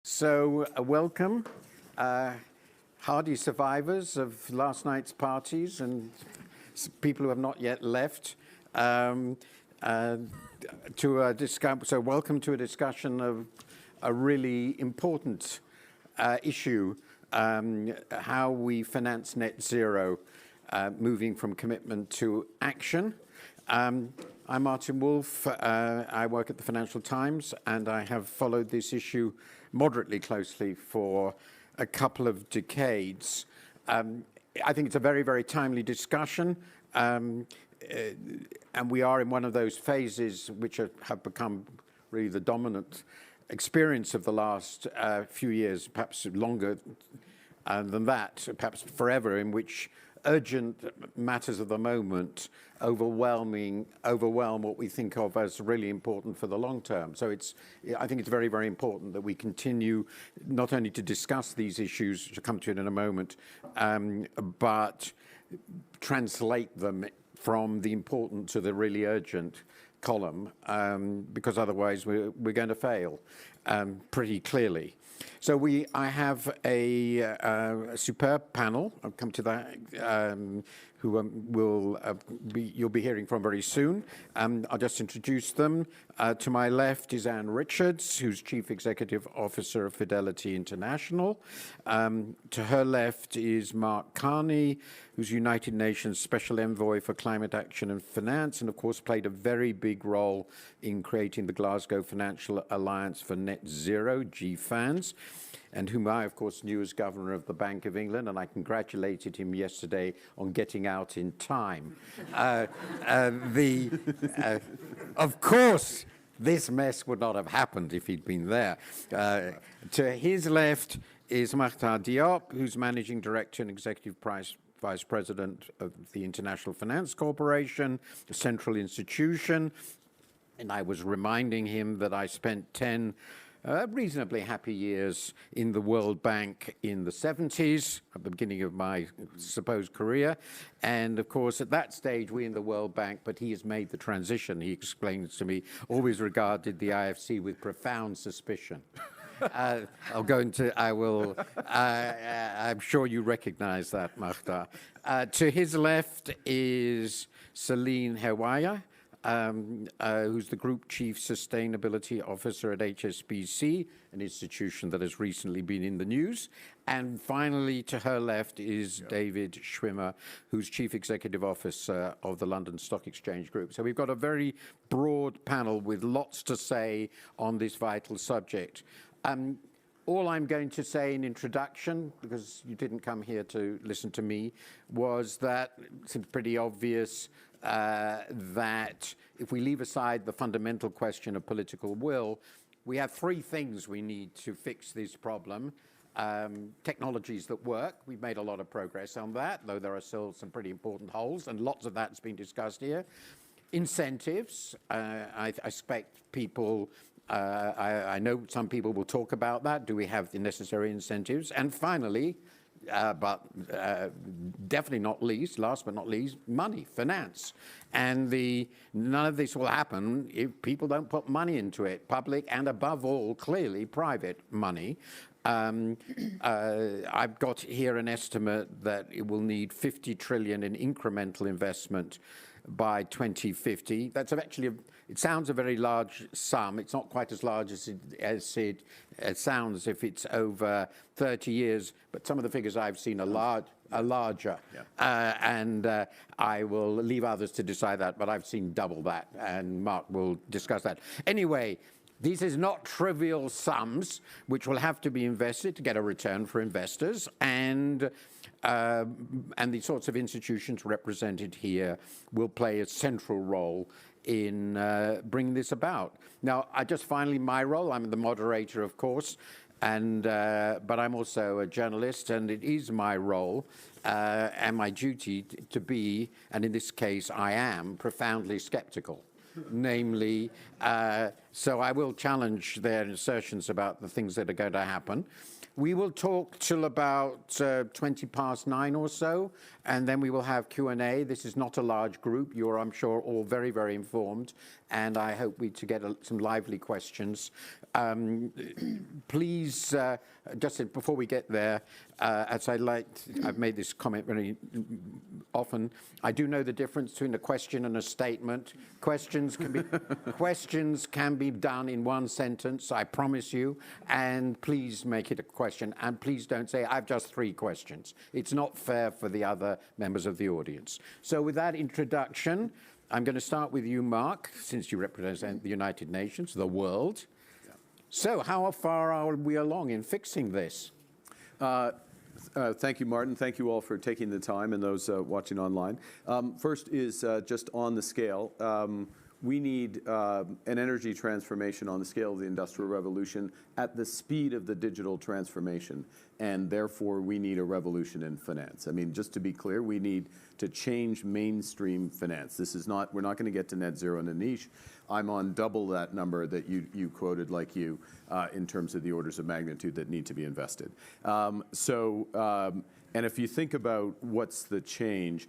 So, welcome, hardy survivors of last night's parties and people who have not yet left, to a so welcome to a discussion of a really important issue, how we finance net zero, moving from commitment to action. I'm Martin Wolf. I work at the Financial Times, and I have followed this issue moderately closely for a couple of decades. I think it's a very, very timely discussion, and we are in one of those phases which have become really the dominant experience of the last few years, perhaps longer than that, perhaps forever, in which urgent matters of the moment overwhelm what we think of as really important for the long term. So I think it's very, very important that we continue not only to discuss these issues, which I'll come to in a moment, but translate them from the important to the really urgent column, because otherwise we're going to fail pretty clearly. So I have a superb panel. I'll come to that. Who you'll be hearing from very soon. I'll just introduce them. To my left is Anne Richards, who's Chief Executive Officer of Fidelity International. To her left is Mark Carney, who's United Nations Special Envoy for Climate Action and Finance, and of course played a very big role in creating the Glasgow Financial Alliance for Net Zero, GFANZ, and whom I, of course, knew as Governor of the Bank of England, and I congratulated him yesterday on getting out in time. Of course, this mess would not have happened if he'd been there. To his left is Makhtar Diop, who's Managing Director and Executive Vice President of the International Finance Corporation, a central institution. And I was reminding him that I spent 10 reasonably happy years in the World Bank in the 70s, at the beginning of my supposed career. And of course, at that stage, we in the World Bank, but he has made the transition, he explains to me, always regarded the IFC with profound suspicion. I'm sure you recognize that, Makhtar. To his left is Celine Hewaya, who's the Group Chief Sustainability Officer at HSBC, an institution that has recently been in the news. And finally, to her left is David Schwimmer, who's Chief Executive Officer of the London Stock Exchange Group. So we've got a very broad panel with lots to say on this vital subject. All I'm going to say in introduction, because you didn't come here to listen to me, was that it seems pretty obvious that if we leave aside the fundamental question of political will, we have three things we need to fix this problem. Technologies that work. We've made a lot of progress on that, though there are still some pretty important holes, and lots of that's been discussed here. Incentives. I expect people, I know some people will talk about that. Do we have the necessary incentives? And finally, but definitely not least, last but not least, money, finance. And none of this will happen if people don't put money into it, public and above all, clearly private money. I've got here an estimate that it will need 50 trillion in incremental investment by 2050. That's actually, it sounds a very large sum. It's not quite as large as it sounds if it's over 30 years, but some of the figures I've seen are larger. Yeah. And I will leave others to decide that, but I've seen double that, and Mark will discuss that. Anyway, these is not trivial sums which will have to be invested to get a return for investors, and the sorts of institutions represented here will play a central role in bringing this about. Now, finally, my role, I'm the moderator, of course, but I'm also a journalist, and it is my role and my duty to be, and in this case I am, profoundly skeptical. Namely, So I will challenge their assertions about the things that are going to happen. We will talk till about 9:20 or so, and then we will have Q&A. This is not a large group. You're, I'm sure, all very, very informed, and I hope to get some lively questions. Please, just before we get there, I've made this comment very often. I do know the difference between a question and a statement. Questions can be done in one sentence, I promise you, and please make it a question. And please don't say, I've just 3 questions. It's not fair for the other members of the audience. So with that introduction, I'm going to start with you, Mark, since you represent the United Nations, the world. Yeah. So how far are we along in fixing this? Thank you, Martin. Thank you all for taking the time, and those watching online. First is just on the scale. We need an energy transformation on the scale of the Industrial Revolution at the speed of the digital transformation, and therefore we need a revolution in finance. I mean, just to be clear, we need to change mainstream finance. We're not going to get to net zero in a niche. I'm on double that number that you quoted, in terms of the orders of magnitude that need to be invested. And if you think about what's the change,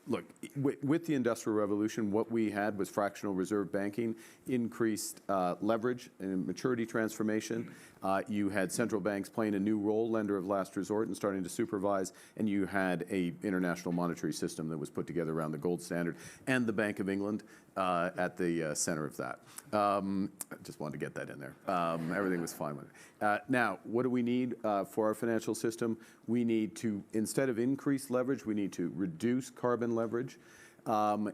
look, with the Industrial Revolution, what we had was fractional reserve banking, increased leverage and maturity transformation. You had central banks playing a new role, lender of last resort, and starting to supervise, and you had an international monetary system that was put together around the gold standard, and the Bank of England at the center of that. I just wanted to get that in there. Everything was fine with it. Now, what do we need for our financial system? We need to, instead of increased leverage, we need to reduce carbon leverage.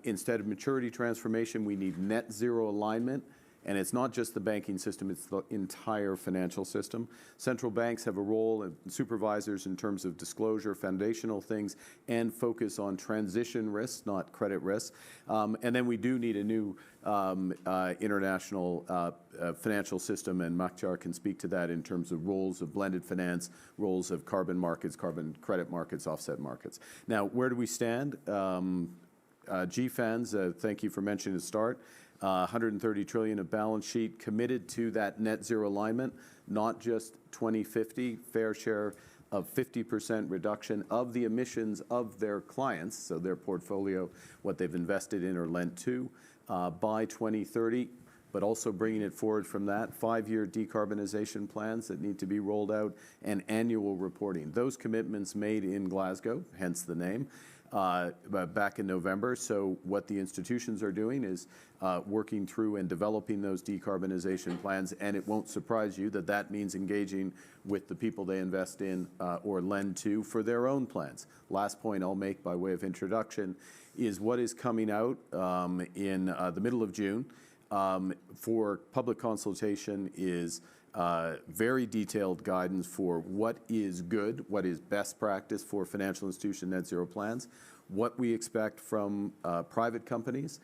Instead of maturity transformation, we need net zero alignment. And it's not just the banking system, it's the entire financial system. Central banks have a role, and supervisors in terms of disclosure, foundational things, and focus on transition risks, not credit risks. And then we do need a new international financial system, and Makjar can speak to that in terms of roles of blended finance, roles of carbon markets, carbon credit markets, offset markets. Now, where do we stand? GFANZ, thank you for mentioning the start. 130 trillion of balance sheet committed to that net zero alignment, not just 2050, fair share of 50% reduction of the emissions of their clients, so their portfolio, what they've invested in or lent to, by 2030, but also bringing it forward from that, 5-year decarbonization plans that need to be rolled out, and annual reporting. Those commitments made in Glasgow, hence the name, back in November. So what the institutions are doing is working through and developing those decarbonization plans, and it won't surprise you that that means engaging with the people they invest in or lend to for their own plans. Last point I'll make by way of introduction is what is coming out in the middle of June for public consultation is very detailed guidance for what is good, what is best practice for financial institution net zero plans, what we expect from private companies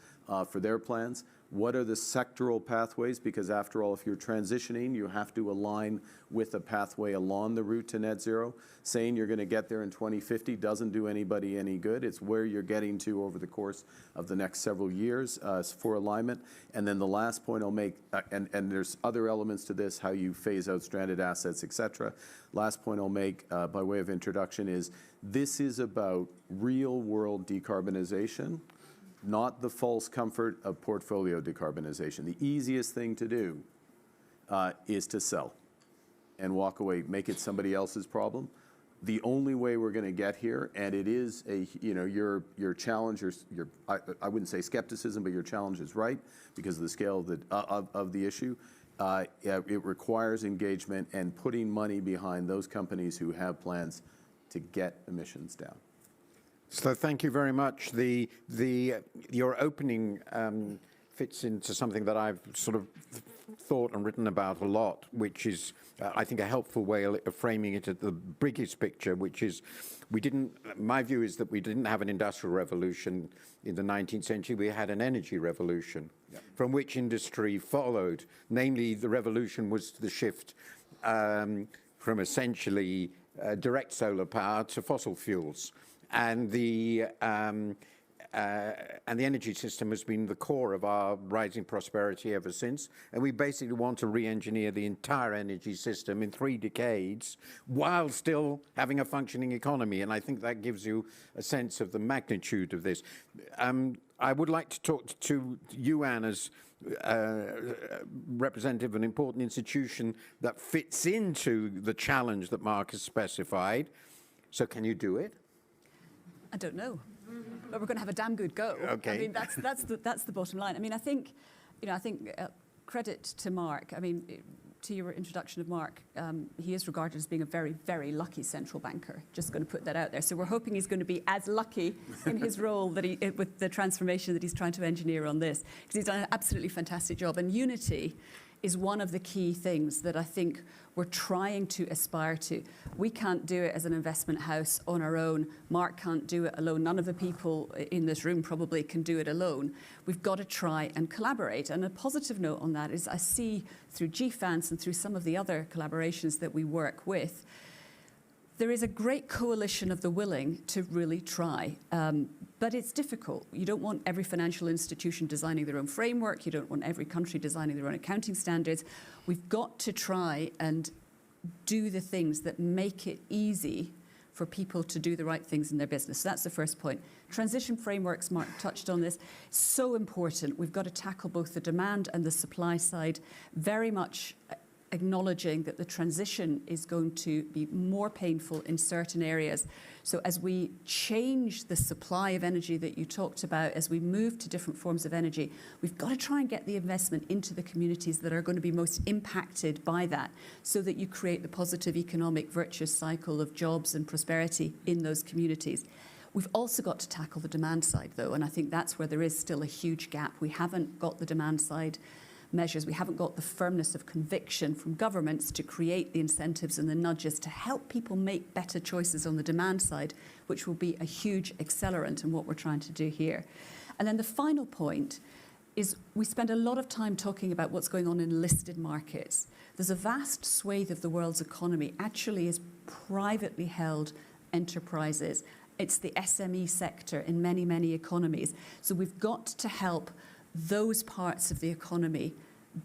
for their plans, what are the sectoral pathways, because after all, if you're transitioning, you have to align with a pathway along the route to net zero. Saying you're going to get there in 2050 doesn't do anybody any good. It's where you're getting to over the course of the next several years for alignment. And then the last point I'll make, and there's other elements to this, how you phase out stranded assets, et cetera. Last point I'll make by way of introduction is this is about real world decarbonization, not the false comfort of portfolio decarbonization. The easiest thing to do is to sell and walk away, make it somebody else's problem. The only way we're going to get here, and it is your challenge, I wouldn't say skepticism, but your challenge is right because of the scale of the issue. It requires engagement and putting money behind those companies who have plans to get emissions down. So thank you very much. Your opening fits into something that I've sort of thought and written about a lot, which is, I think, a helpful way of framing it at the biggest picture, which is my view is that we didn't have an industrial revolution in the 19th century, we had an energy revolution, from which industry followed. Namely, the revolution was the shift from essentially direct solar power to fossil fuels. And and the energy system has been the core of our rising prosperity ever since. And we basically want to re-engineer the entire energy system in 3 decades while still having a functioning economy. And I think that gives you a sense of the magnitude of this. I would like to talk to you, Anne, as representative of an important institution that fits into the challenge that Mark has specified. So can you do it? I don't know, but we're going to have a damn good go. Okay. I mean, that's the bottom line. I mean, I think credit to Mark. I mean, to your introduction of Mark, he is regarded as being a very, very lucky central banker. Just going to put that out there. So we're hoping he's going to be as lucky in his role that with the transformation that he's trying to engineer on this, because he's done an absolutely fantastic job. And unity is one of the key things that I think we're trying to aspire to. We can't do it as an investment house on our own. Mark can't do it alone. None of the people in this room probably can do it alone. We've got to try and collaborate. And a positive note on that is I see through GFANS and through some of the other collaborations that we work with, there is a great coalition of the willing to really try, but it's difficult. You don't want every financial institution designing their own framework. You don't want every country designing their own accounting standards. We've got to try and do the things that make it easy for people to do the right things in their business. So that's the first point. Transition frameworks, Mark touched on this, so important. We've got to tackle both the demand and the supply side, very much acknowledging that the transition is going to be more painful in certain areas. So as we change the supply of energy that you talked about, as we move to different forms of energy, we've got to try and get the investment into the communities that are going to be most impacted by that, so that you create the positive economic virtuous cycle of jobs and prosperity in those communities. We've also got to tackle the demand side, though, and I think that's where there is still a huge gap. We haven't got the demand side measures. We haven't got the firmness of conviction from governments to create the incentives and the nudges to help people make better choices on the demand side, which will be a huge accelerant in what we're trying to do here. And then the final point is we spend a lot of time talking about what's going on in listed markets. There's a vast swathe of the world's economy actually is privately held enterprises. It's the SME sector in many, many economies. So we've got to help those parts of the economy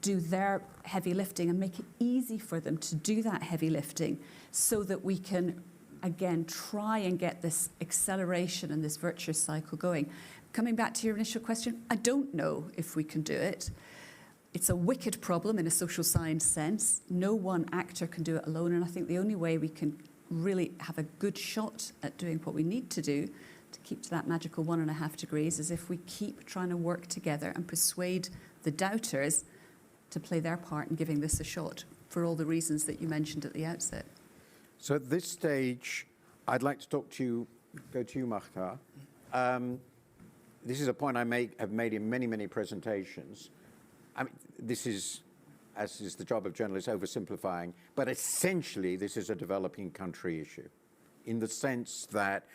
do their heavy lifting and make it easy for them to do that heavy lifting, so that we can, again, try and get this acceleration and this virtuous cycle going. Coming back to your initial question, I don't know if we can do it. It's a wicked problem in a social science sense. No one actor can do it alone, and I think the only way we can really have a good shot at doing what we need to do to keep to that magical 1.5 degrees is if we keep trying to work together and persuade the doubters to play their part in giving this a shot, for all the reasons that you mentioned at the outset. So at this stage, I'd like to go to you, Makhtar. This is a point I have made in many, many presentations. I mean, this is, as is the job of journalists, oversimplifying, but essentially this is a developing country issue, in the sense that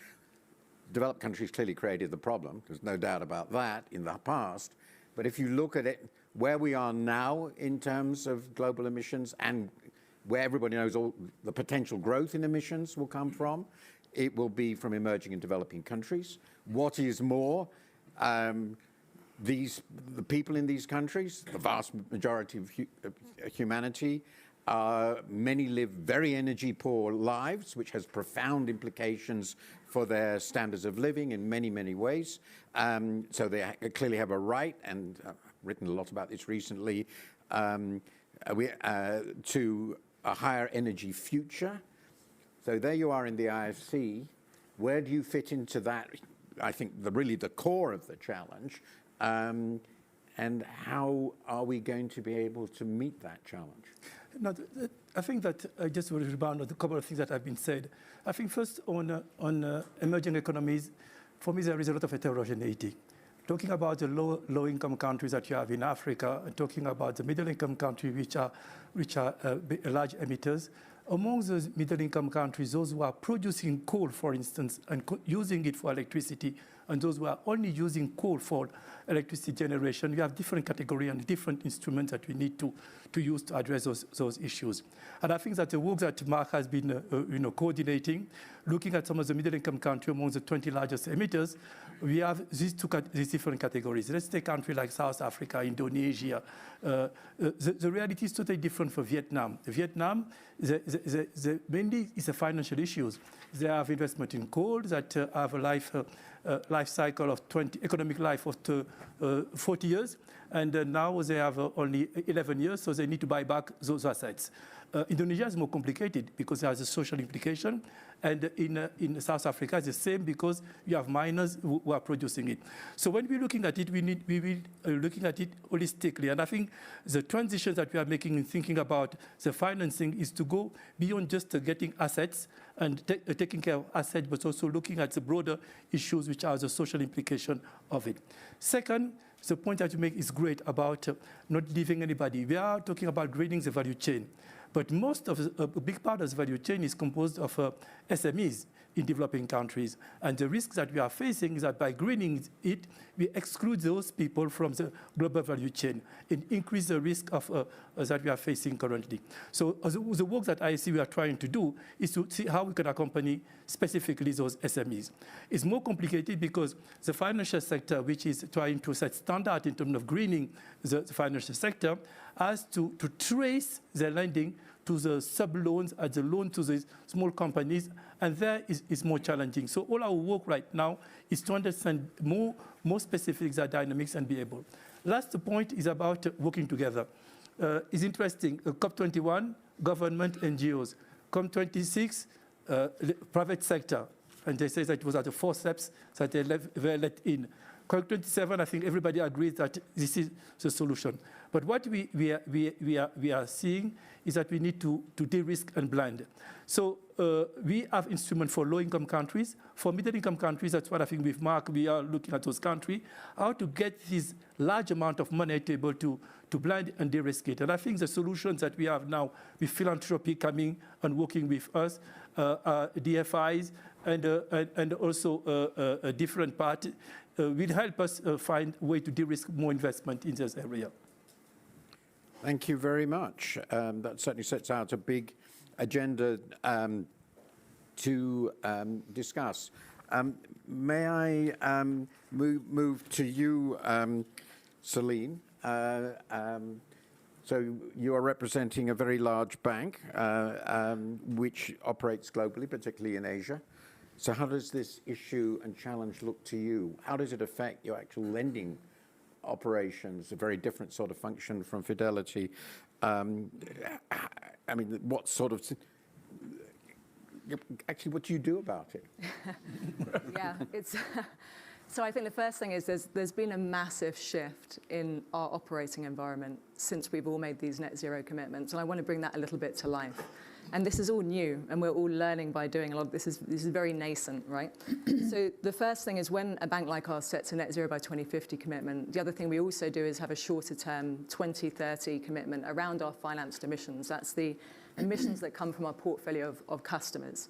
developed countries clearly created the problem. There's no doubt about that in the past. But if you look at it, where we are now in terms of global emissions and where everybody knows all the potential growth in emissions will come from, it will be from emerging and developing countries. What is more, the people in these countries, the vast majority of humanity, many live very energy poor lives, which has profound implications for their standards of living in many, many ways. So they clearly have a right, and I've written a lot about this recently, to a higher energy future. So there you are in the IFC. Where do you fit into that? I think really the core of the challenge. And how are we going to be able to meet that challenge? No, I think that I just will rebound on a couple of things that have been said. I think first on emerging economies, for me there is a lot of heterogeneity. Talking about the low-income countries that you have in Africa, and talking about the middle-income countries which are large emitters. Among those middle-income countries, those who are producing coal, for instance, and using it for electricity, and those who are only using coal for electricity generation. We have different categories and different instruments that we need to use to address those issues. And I think that the work that Mark has been coordinating, looking at some of the middle-income countries among the 20 largest emitters, we have these different categories. Let's take a country like South Africa, Indonesia. The reality is totally different for Vietnam. Vietnam, mainly is a financial issues. They have investment in coal that have a life cycle of economic life of 40 years, and now they have only 11 years, so they need to buy back those assets. Indonesia is more complicated because it has a social implication, and in South Africa it's the same because you have miners who are producing it. So when we're looking at it, we will looking at it holistically, and I think the transition that we are making in thinking about the financing is to go beyond just getting assets and taking care of assets, but also looking at the broader issues which are the social implication of it. Second, the point that you make is great about not leaving anybody. We are talking about grading the value chain. But most of a big part of the value chain is composed of SMEs in developing countries. And the risk that we are facing is that by greening it, we exclude those people from the global value chain and increase the risk of that we are facing currently. So the work that I see we are trying to do is to see how we can accompany specifically those SMEs. It's more complicated because the financial sector, which is trying to set standard in terms of greening the financial sector, has to trace their lending to the sub-loans and the loan to the small companies, and there is more challenging. So all our work right now is to understand more specific dynamics and be able. Last point is about working together. It's interesting, COP21, government, NGOs. COP26, private sector, and they say that it was at the 4 steps that they were let in. COP27, I think everybody agrees that this is the solution. But what we are seeing is that we need to de-risk and blend. So we have instruments for low-income countries. For middle-income countries, that's what I think with Mark, we are looking at those countries, how to get this large amount of money to be able to blend and de-risk it. And I think the solutions that we have now with philanthropy coming and working with us, DFIs, and also a different party, will help us find a way to de-risk more investment in this area. Thank you very much. That certainly sets out a big agenda to discuss. May I move to you, Celine? So you are representing a very large bank which operates globally, particularly in Asia. So how does this issue and challenge look to you? How does it affect your actual lending operations, a very different sort of function from Fidelity? I mean, what sort of, actually, what do you do about it? Yeah, it's, so I think the first thing is there's been a massive shift in our operating environment since we've all made these net zero commitments, and I want to bring that a little bit to life. And this is all new, and we're all learning by doing a lot of this. This is very nascent, right? So the first thing is when a bank like ours sets a net zero by 2050 commitment, the other thing we also do is have a shorter term 2030 commitment around our financed emissions. That's the emissions that come from our portfolio of customers.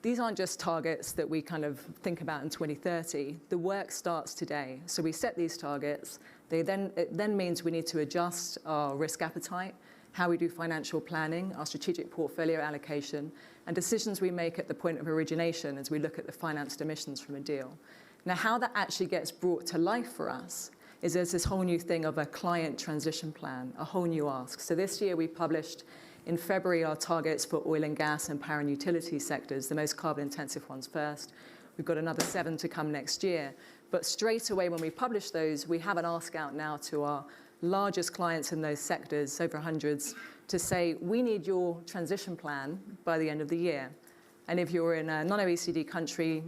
These aren't just targets that we kind of think about in 2030. The work starts today. So we set these targets. It then means we need to adjust our risk appetite, how we do financial planning, our strategic portfolio allocation, and decisions we make at the point of origination as we look at the financed emissions from a deal. Now, how that actually gets brought to life for us is there's this whole new thing of a client transition plan, a whole new ask. So this year we published in February our targets for oil and gas and power and utility sectors, the most carbon intensive ones first. We've got another 7 to come next year. But straight away when we publish those, we have an ask out now to our largest clients in those sectors, over hundreds, to say, we need your transition plan by the end of the year. And if you're in a non-OECD country,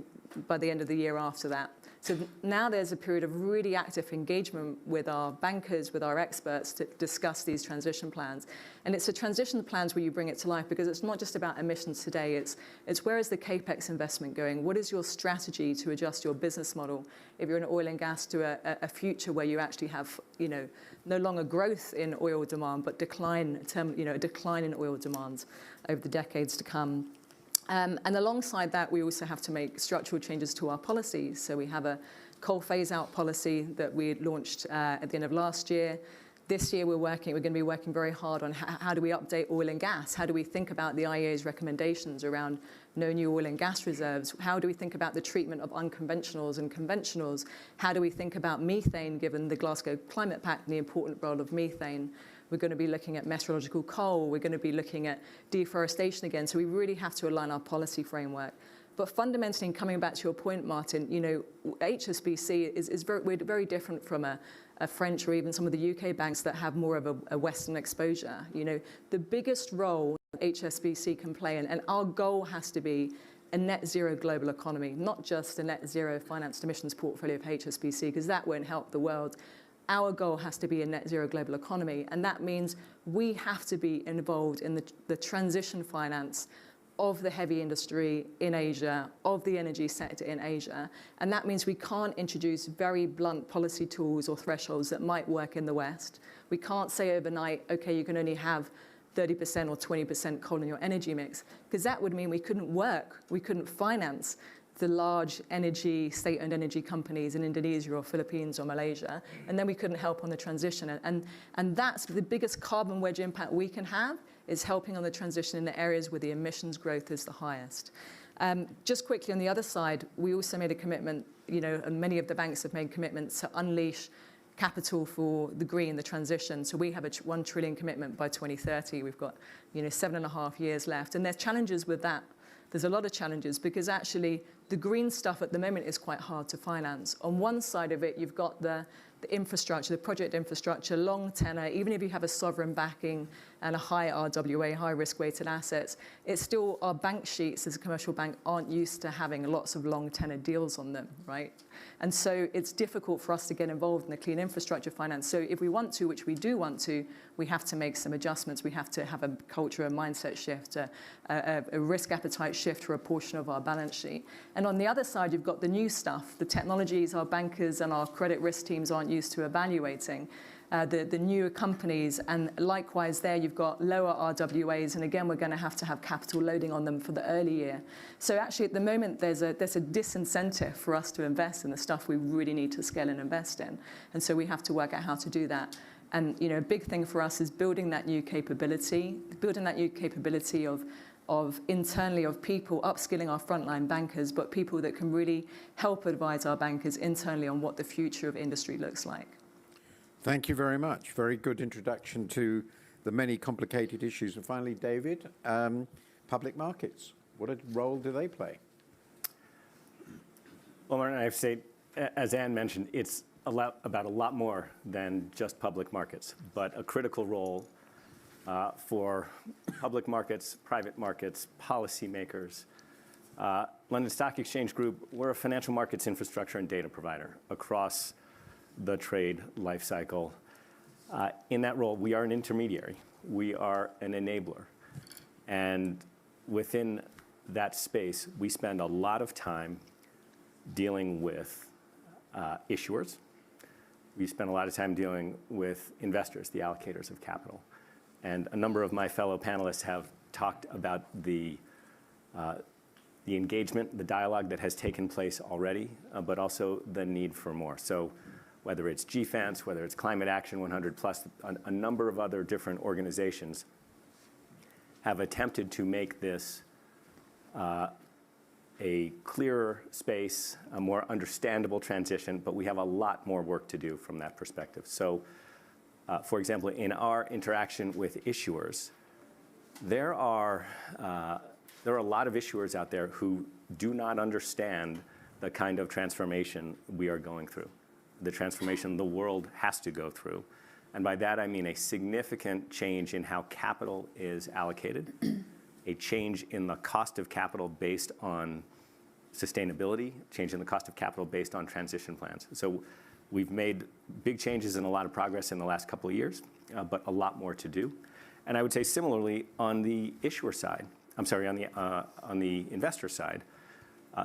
by the end of the year after that. So now there's a period of really active engagement with our bankers, with our experts to discuss these transition plans. And it's the transition plans where you bring it to life because it's not just about emissions today, it's where is the CAPEX investment going? What is your strategy to adjust your business model if you're in oil and gas to a future where you actually have, no longer growth in oil demand, but decline in oil demand over the decades to come. And alongside that, we also have to make structural changes to our policies. So we have a coal phase-out policy that we launched at the end of last year. This year, we're going to be working very hard on how do we update oil and gas? How do we think about the IEA's recommendations around no new oil and gas reserves? How do we think about the treatment of unconventionals and conventionals? How do we think about methane, given the Glasgow Climate Pact and the important role of methane? We're going to be looking at meteorological coal. We're going to be looking at deforestation again. So we really have to align our policy framework. But fundamentally, and coming back to your point, Martin, HSBC we're very different from a French or even some of the UK banks that have more of a Western exposure. The biggest role HSBC can play, and our goal has to be a net zero global economy, not just a net zero financed emissions portfolio of HSBC, because that won't help the world. Our goal has to be a net zero global economy, and that means we have to be involved in the transition finance of the heavy industry in Asia, of the energy sector in Asia. And that means we can't introduce very blunt policy tools or thresholds that might work in the West. We can't say overnight, okay, you can only have 30% or 20% coal in your energy mix, because that would mean we couldn't finance the large state-owned energy companies in Indonesia or Philippines or Malaysia, and then we couldn't help on the transition. And that's the biggest carbon wedge impact we can have, is helping on the transition in the areas where the emissions growth is the highest. Just quickly on the other side, we also made a commitment, and many of the banks have made commitments to unleash capital for the green, the transition. So we have a 1 trillion commitment by 2030. We've got 7.5 years left. And there's challenges with that. There's a lot of challenges because actually the green stuff at the moment is quite hard to finance. On one side of it, you've got the infrastructure, the project infrastructure, long tenor. Even if you have a sovereign backing and a high RWA, high risk-weighted assets, it's still, our bank sheets as a commercial bank aren't used to having lots of long tenor deals on them, right? And so it's difficult for us to get involved in the clean infrastructure finance. So if we want to, which we do want to, we have to make some adjustments. We have to have a culture, a mindset shift, a risk appetite shift for a portion of our balance sheet. And on the other side, you've got the new stuff, the technologies our bankers and our credit risk teams aren't used to evaluating. The newer companies, and likewise there you've got lower RWAs, and again we're going to have capital loading on them for the early year. So actually at the moment there's a disincentive for us to invest in the stuff we really need to scale and invest in, and so we have to work out how to do that. And a big thing for us is building that new capability of internally of people, upskilling our frontline bankers, but people that can really help advise our bankers internally on what the future of industry looks like. Thank you very much. Very good introduction to the many complicated issues. And finally, David, public markets. What role do they play? Well, Martin, I have to say, as Anne mentioned, it's about a lot more than just public markets, but a critical role for public markets, private markets, policymakers. London Stock Exchange Group, we're a financial markets infrastructure and data provider across the trade life cycle. In that role, we are an intermediary. We are an enabler. And within that space, we spend a lot of time dealing with issuers. We spend a lot of time dealing with investors, the allocators of capital. And a number of my fellow panelists have talked about the engagement, the dialogue that has taken place already, but also the need for more. So whether it's GFANS, whether it's Climate Action 100 Plus, a number of other different organizations have attempted to make this a clearer space, a more understandable transition, but we have a lot more work to do from that perspective. So, for example, in our interaction with issuers, there are a lot of issuers out there who do not understand the kind of transformation we are going through, the transformation the world has to go through. And by that, I mean a significant change in how capital is allocated, a change in the cost of capital based on sustainability, change in the cost of capital based on transition plans. So we've made big changes and a lot of progress in the last couple of years, but a lot more to do. And I would say similarly on the issuer side, on the investor side,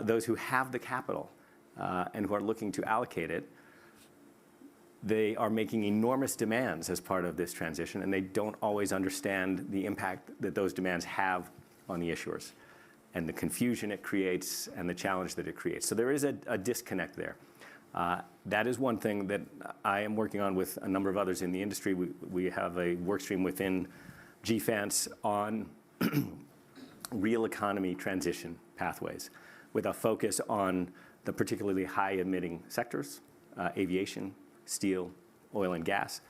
those who have the capital and who are looking to allocate it, they are making enormous demands as part of this transition, and they don't always understand the impact that those demands have on the issuers. and the confusion it creates and the challenge that it creates. So there is a disconnect there. That is one thing that I am working on with a number of others in the industry. We have a work stream within GFANS on real economy transition pathways with a focus on the particularly high emitting sectors, aviation, steel, oil and gas.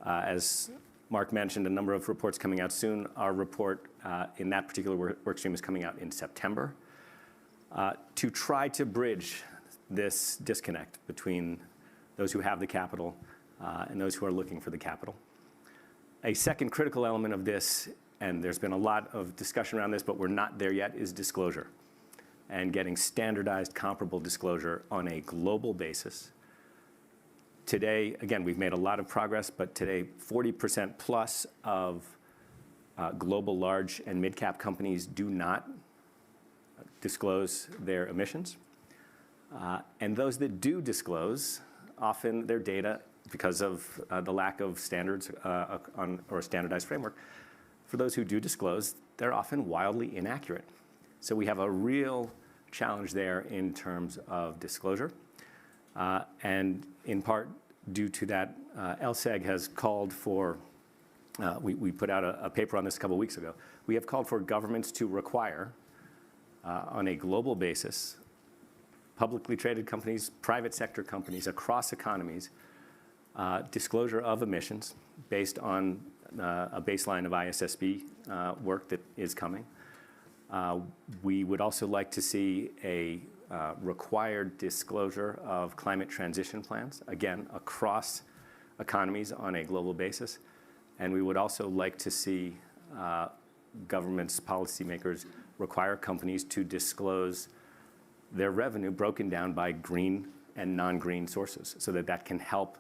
As Mark mentioned, a number of reports coming out soon. Our report in that particular work stream is coming out in September to try to bridge this disconnect between those who have the capital and those who are looking for the capital. A second critical element of this, and there's been a lot of discussion around this, but we're not there yet, is disclosure and getting standardized, comparable disclosure on a global basis. Today, again, we've made a lot of progress, but today 40% plus of global large and mid-cap companies do not disclose their emissions. And those that do disclose, often their data, because of the lack of standards or a standardized framework, for those who do disclose, they're often wildly inaccurate. So we have a real challenge there in terms of disclosure. And in part due to that, LSEG has called for, we put out a paper on this a couple of weeks ago. We have called for governments to require, on a global basis, publicly traded companies, private sector companies across economies, disclosure of emissions based on a baseline of ISSB work that is coming. We would also like to see a required disclosure of climate transition plans, again, across economies on a global basis. And we would also like to see governments, policymakers require companies to disclose their revenue broken down by green and non-green sources so that that can help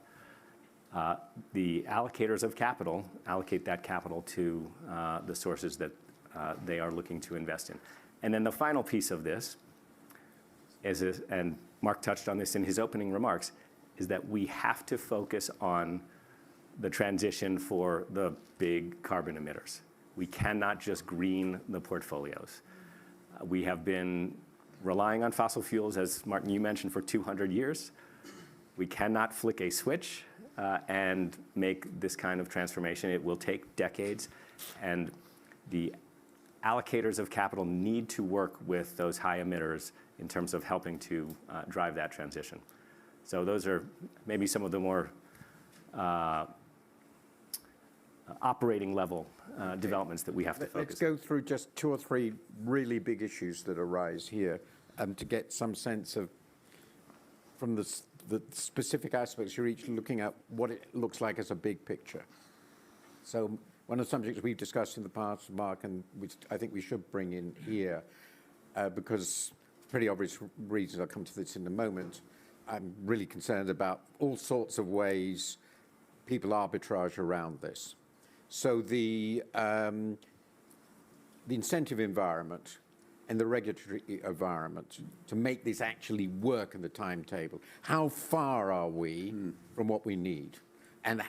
the allocators of capital allocate that capital to the sources that they are looking to invest in. And then the final piece of this is, and Mark touched on this in his opening remarks, is that we have to focus on the transition for the big carbon emitters. We cannot just green the portfolios. We have been relying on fossil fuels, as Martin, you mentioned, for 200 years. We cannot flick a switch and make this kind of transformation. It will take decades, and the allocators of capital need to work with those high emitters in terms of helping to drive that transition. So those are maybe some of the more operating level developments that we have to focus on. Let's go through just 2 or 3 really big issues that arise here to get some sense of, from the specific aspects you're each looking at, what it looks like as a big picture. So one of the subjects we've discussed in the past, Mark, and which I think we should bring in here, because for pretty obvious reasons, I'll come to this in a moment, I'm really concerned about all sorts of ways people arbitrage around this. So the incentive environment and the regulatory environment to make this actually work in the timetable. How far are we from what we need? And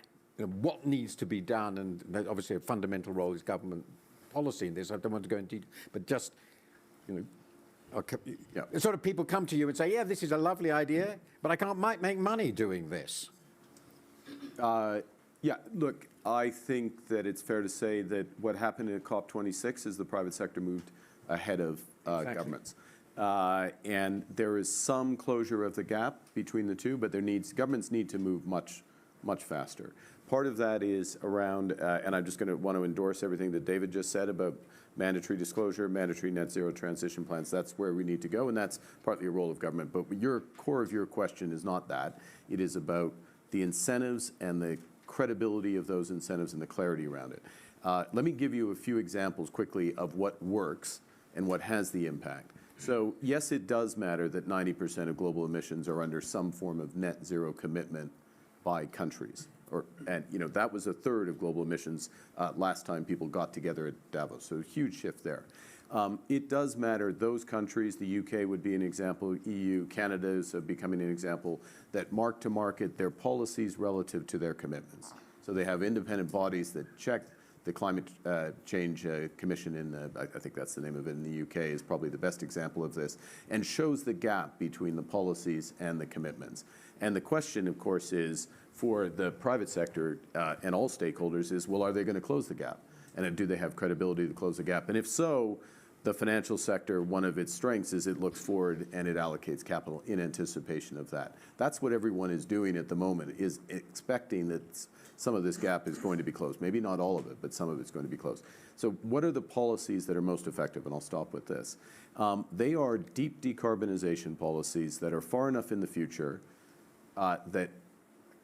what needs to be done? And obviously a fundamental role is government policy in this. I don't want to go into detail, but just, sort of people come to you and say, yeah, this is a lovely idea, but I can't make money doing this. Yeah, look, I think that it's fair to say that what happened at COP26 is the private sector moved ahead of governments. And there is some closure of the gap between the two, but governments need to move much, much faster. Part of that is around, and I'm just going to want to endorse everything that David just said about mandatory disclosure, mandatory net zero transition plans. That's where we need to go, and that's partly a role of government. But your core of your question is not that. It is about the incentives and the credibility of those incentives and the clarity around it. Let me give you a few examples quickly of what works and what has the impact. So yes, it does matter that 90% of global emissions are under some form of net zero commitment by countries. And that was a third of global emissions last time people got together at Davos. So a huge shift there. It does matter, those countries, the UK would be an example, EU, Canada is becoming an example, that mark to market their policies relative to their commitments. So they have independent bodies that check The Climate Change Commission I think that's the name of it in the UK, is probably the best example of this, and shows the gap between the policies and the commitments. And the question, of course, is for the private sector and all stakeholders is, well, are they going to close the gap? And do they have credibility to close the gap? And if so, the financial sector, one of its strengths is it looks forward and it allocates capital in anticipation of that. That's what everyone is doing at the moment, is expecting that some of this gap is going to be closed. Maybe not all of it, but some of it's going to be closed. So what are the policies that are most effective? And I'll stop with this. They are deep decarbonization policies that are far enough in the future that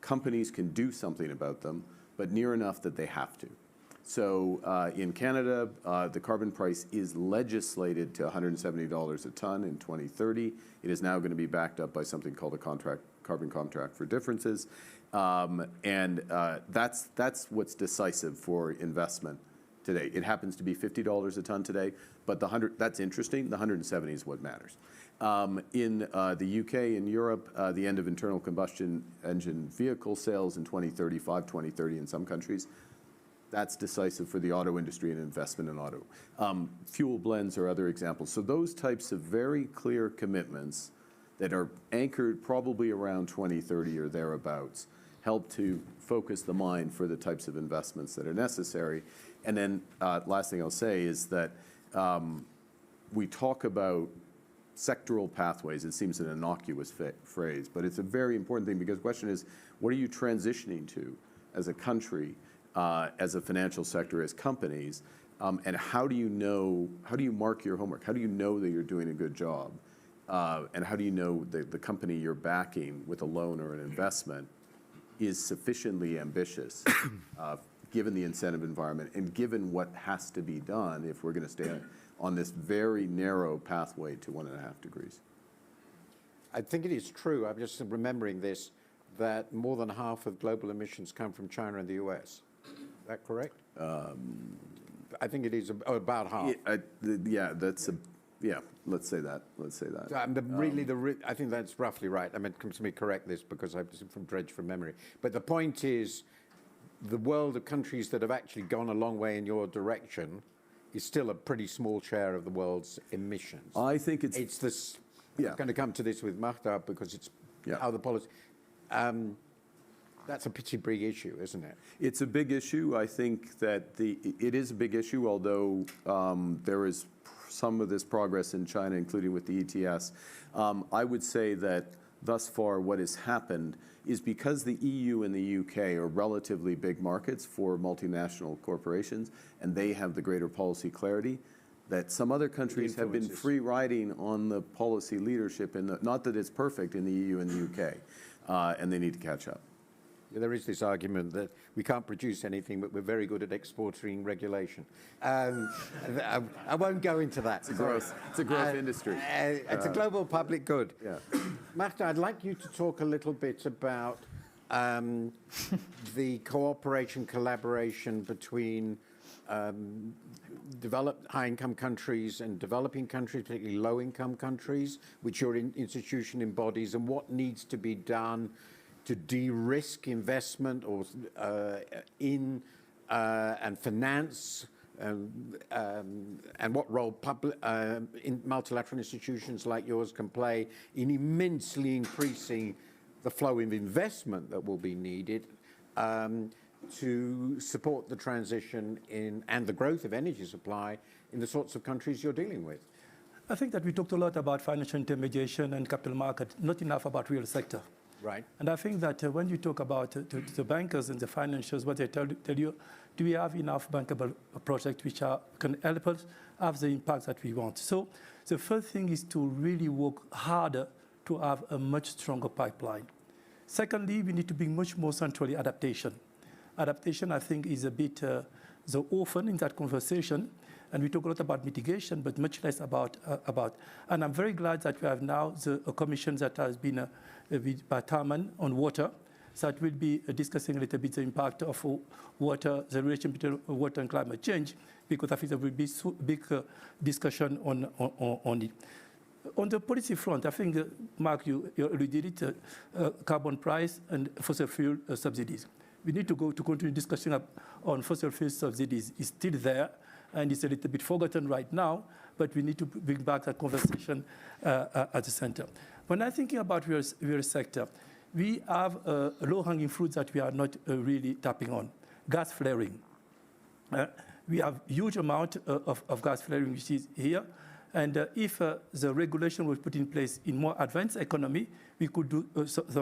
companies can do something about them, but near enough that they have to. So in Canada, the carbon price is legislated to $170 a ton in 2030. It is now going to be backed up by something called a carbon contract for differences. And that's what's decisive for investment today. It happens to be $50 a ton today, but that's interesting. The 170 is what matters. In the UK and Europe, the end of internal combustion engine vehicle sales in 2035, 2030 in some countries. That's decisive for the auto industry and investment in auto. Fuel blends are other examples. So those types of very clear commitments that are anchored probably around 2030 or thereabouts help to focus the mind for the types of investments that are necessary. And then last thing I'll say is that we talk about sectoral pathways. It seems an innocuous phrase, but it's a very important thing, because the question is, what are you transitioning to as a country, as a financial sector, as companies, and how do you mark your homework? How do you know that you're doing a good job? And how do you know that the company you're backing with a loan or an investment is sufficiently ambitious, given the incentive environment and given what has to be done if we're going to stay on this very narrow pathway to 1.5 degrees? I think it is true, I'm just remembering this, that more than half of global emissions come from China and the US. Is that correct? I think it is about half. Yeah, let's say that. Let's say that. I think that's roughly right. I mean, let me correct this because I'm from dredge from memory. But the point is, the world of countries that have actually gone a long way in your direction is still a pretty small share of the world's emissions. I think it's this. Yeah. I'm going to come to this with Mahtab because it's how the policy. That's a pretty big issue, isn't it? It's a big issue. I think that it is a big issue, although there is some of this progress in China, including with the ETS. I would say that thus far what has happened is because the EU and the UK are relatively big markets for multinational corporations, and they have the greater policy clarity, that some other countries have been free riding on the policy leadership, not that it's perfect in the EU and the UK, and they need to catch up. There is this argument that we can't produce anything, but we're very good at exporting regulation. I won't go into that. It's a growth industry. It's a global public good. Yeah. Marta, I'd like you to talk a little bit about the cooperation, collaboration between developed high-income countries and developing countries, particularly low-income countries, which your institution embodies, and what needs to be done to de-risk investment or in and finance, and what role in multilateral institutions like yours can play in immensely increasing the flow of investment that will be needed to support the transition and the growth of energy supply in the sorts of countries you're dealing with. I think that we talked a lot about financial intermediation and capital market, not enough about real sector. Right. And I think that when you talk about the bankers and the financials, what they tell you, do we have enough bankable projects which can help us have the impact that we want? So the first thing is to really work harder to have a much stronger pipeline. Secondly, we need to be much more centrally adaptation. Adaptation, I think, is a bit the orphan in that conversation. And we talk a lot about mitigation, but much less about. And I'm very glad that we have now a commission that has been by Tarman on water, that will be discussing a little bit the impact of water, the relation between water and climate change, because I think there will be a big discussion on it. On the policy front, I think, Mark, you alluded it, carbon price and fossil fuel subsidies. we need to continue discussion on fossil fuel subsidies. It's still there, and it's a little bit forgotten right now, but we need to bring back that conversation at the center. When I'm thinking about real sector, we have low-hanging fruits that we are not really tapping on. Gas flaring. We have huge amount of gas flaring which is here. And if the regulation was put in place in more advanced economy, we could do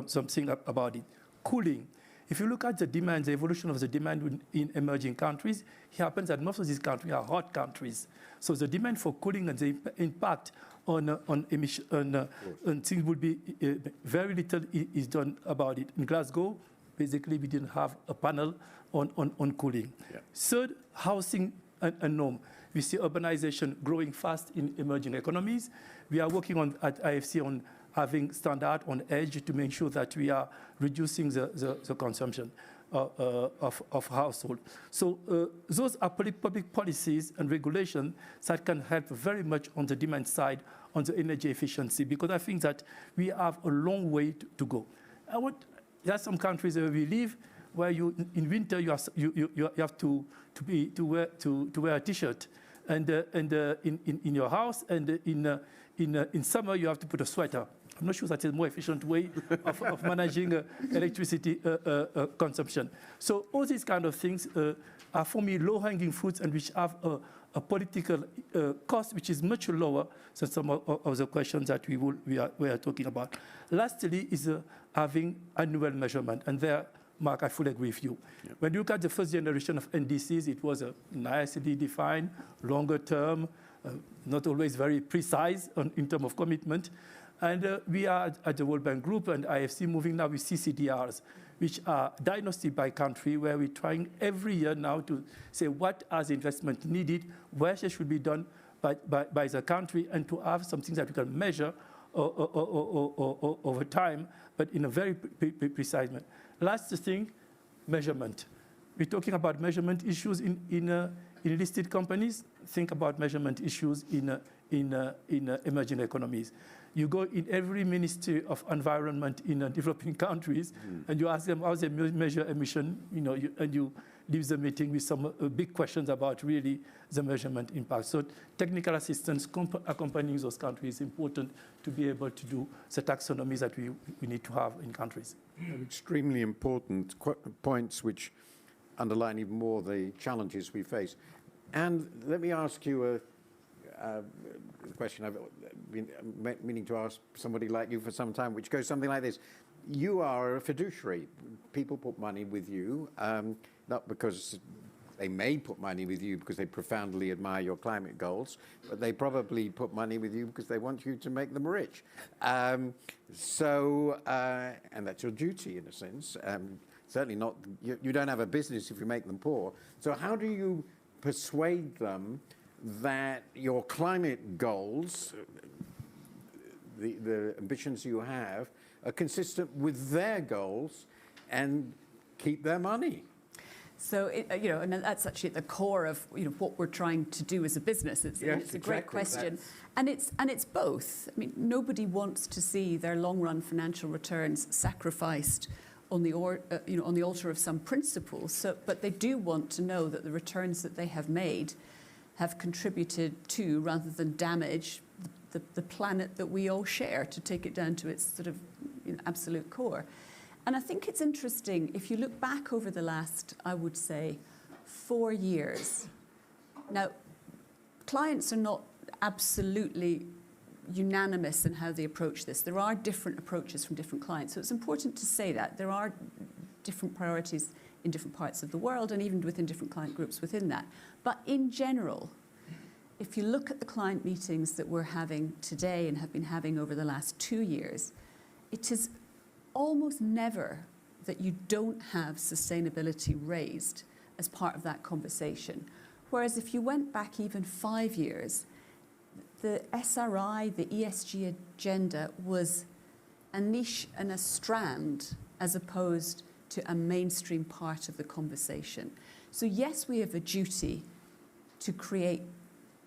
something about it. Cooling. If you look at the demand, the evolution of the demand in emerging countries, it happens that most of these countries are hot countries. So the demand for cooling and the impact on emission on things would be very little is done about it. In Glasgow, basically, we didn't have a panel on cooling. Yeah. Third, housing and norm. We see urbanization growing fast in emerging economies. We are working at IFC on having standard on edge to make sure that we are reducing the consumption of household. So those are public policies and regulations that can help very much on the demand side, on the energy efficiency, because I think that we have a long way to go. There are some countries where we live where in winter you have to wear a t-shirt, and in your house, and in summer you have to put a sweater. I'm not sure that's a more efficient way of managing electricity consumption. So all these kind of things are, for me, low-hanging fruits, and which have a political cost which is much lower than some of the questions that we are talking about. Lastly is having annual measurement, and there, Mark, I fully agree with you. Yep. When you look at the first generation of NDCs, it was nicely defined, longer term, not always very precise in terms of commitment. And we are at the World Bank Group and IFC moving now with CCDRs, which are diagnostic by country, where we're trying every year now to say what are the investment needed, where they should be done by the country, and to have something that we can measure over time, but in a very precise manner. Last thing, measurement. We're talking about measurement issues in listed companies. Think about measurement issues in emerging economies. You go in every Ministry of Environment in developing countries, and you ask them how they measure emission, and you leave the meeting with some big questions about really the measurement impact. So technical assistance accompanying those countries is important to be able to do the taxonomies that we need to have in countries. Extremely important points which underline even more the challenges we face. And let me ask you a question I've been meaning to ask somebody like you for some time, which goes something like this. You are a fiduciary. People put money with you, not because they may put money with you because they profoundly admire your climate goals, but they probably put money with you because they want you to make them rich. And that's your duty in a sense. Certainly not, you don't have a business if you make them poor. So how do you persuade them that your climate goals, the ambitions you have, are consistent with their goals and keep their money? So, and that's actually at the core of what we're trying to do as a business. It's a great question, and it's both. I mean, nobody wants to see their long-run financial returns sacrificed on the altar of some principles. So, but they do want to know that the returns that they have made have contributed to, rather than damage, the planet that we all share, to take it down to its sort of absolute core. And I think it's interesting, if you look back over the last, I would say, 4 years. Now, clients are not absolutely unanimous in how they approach this. There are different approaches from different clients. So it's important to say that. There are different priorities in different parts of the world, and even within different client groups within that. But in general, if you look at the client meetings that we're having today and have been having over the last 2 years, it is almost never that you don't have sustainability raised as part of that conversation. Whereas if you went back even 5 years, the SRI, the ESG agenda, was a niche and a strand as opposed to a mainstream part of the conversation. So yes, we have a duty to create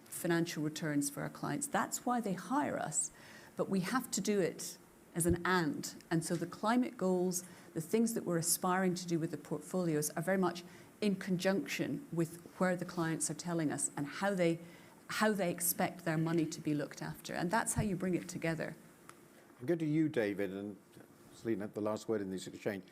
financial returns for our clients. That's why they hire us, but we have to do it as an and. And so the climate goals, the things that we're aspiring to do with the portfolios are very much in conjunction with where the clients are telling us and how they expect their money to be looked after. And that's how you bring it together. I'll go to you, David, and Selena, the last word in this exchange.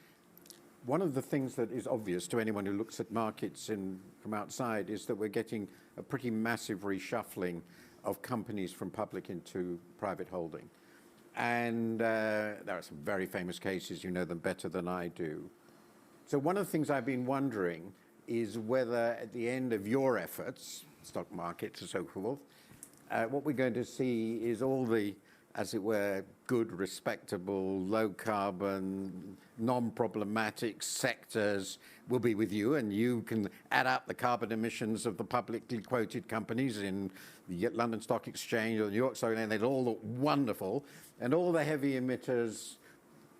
One of the things that is obvious to anyone who looks at markets from outside is that we're getting a pretty massive reshuffling of companies from public into private holding. And there are some very famous cases, you know them better than I do. So one of the things I've been wondering is whether at the end of your efforts, stock markets and so forth, what we're going to see is all the, as it were, good, respectable, low carbon, non-problematic sectors will be with you, and you can add up the carbon emissions of the publicly quoted companies in the London Stock Exchange or New York Stock Exchange, and they'll all look wonderful. And all the heavy emitters,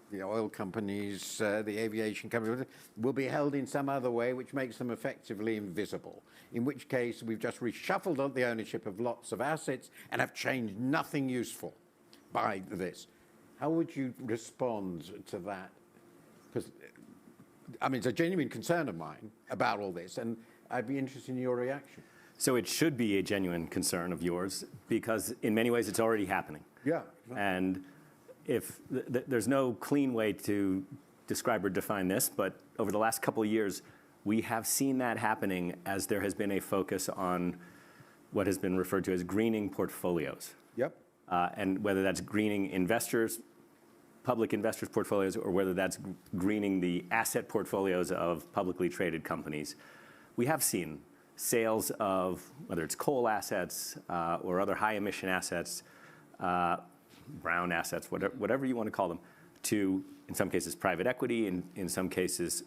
the oil companies, the aviation companies, will be held in some other way which makes them effectively invisible, in which case we've just reshuffled the ownership of lots of assets and have changed nothing useful by this. How would you respond to that? Because, I mean, it's a genuine concern of mine about all this, and I'd be interested in your reaction. So it should be a genuine concern of yours, because in many ways it's already happening. Yeah. And if there's no clean way to describe or define this, but over the last couple of years, we have seen that happening as there has been a focus on what has been referred to as greening portfolios. Yep. And whether that's greening investors, public investors' portfolios, or whether that's greening the asset portfolios of publicly traded companies, we have seen sales of, whether it's coal assets or other high emission assets, brown assets, whatever you want to call them, to, in some cases, private equity, in some cases,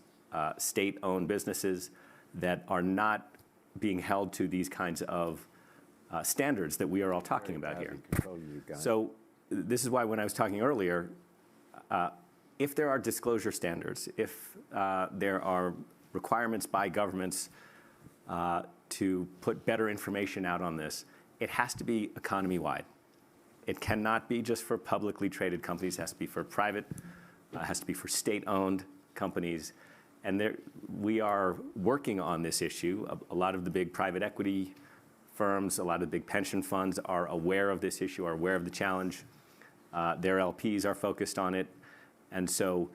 state-owned businesses that are not being held to these kinds of standards that we are all talking about here. So this is why when I was talking earlier, if there are disclosure standards, if there are requirements by governments to put better information out on this, it has to be economy-wide. It cannot be just for publicly traded companies. It has to be for private, it has to be for state-owned companies. And we are working on this issue. A lot of the big private equity firms, a lot of the big pension funds are aware of this issue, are aware of the challenge. Their LPs are focused on it. And so,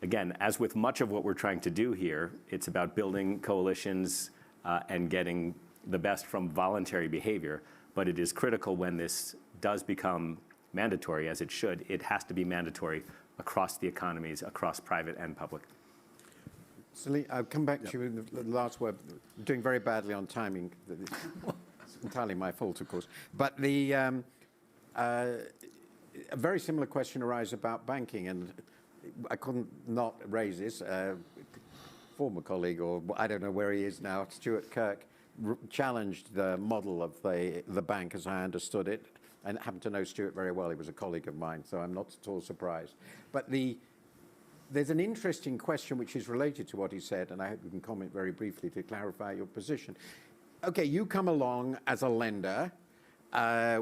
again, as with much of what we're trying to do here, it's about building coalitions and getting the best from voluntary behavior. But it is critical when this does become mandatory, as it should, it has to be mandatory across the economies, across private and public. Celine, I'll come back to you in the last word. I'm doing very badly on timing. It's entirely my fault, of course. But a very similar question arises about banking, and I couldn't not raise this. Former colleague, or I don't know where he is now, Stuart Kirk, challenged the model of the bank as I understood it. I happen to know Stuart very well. He was a colleague of mine, so I'm not at all surprised. But there's an interesting question which is related to what he said, and I hope you can comment very briefly to clarify your position. Okay, you come along as a lender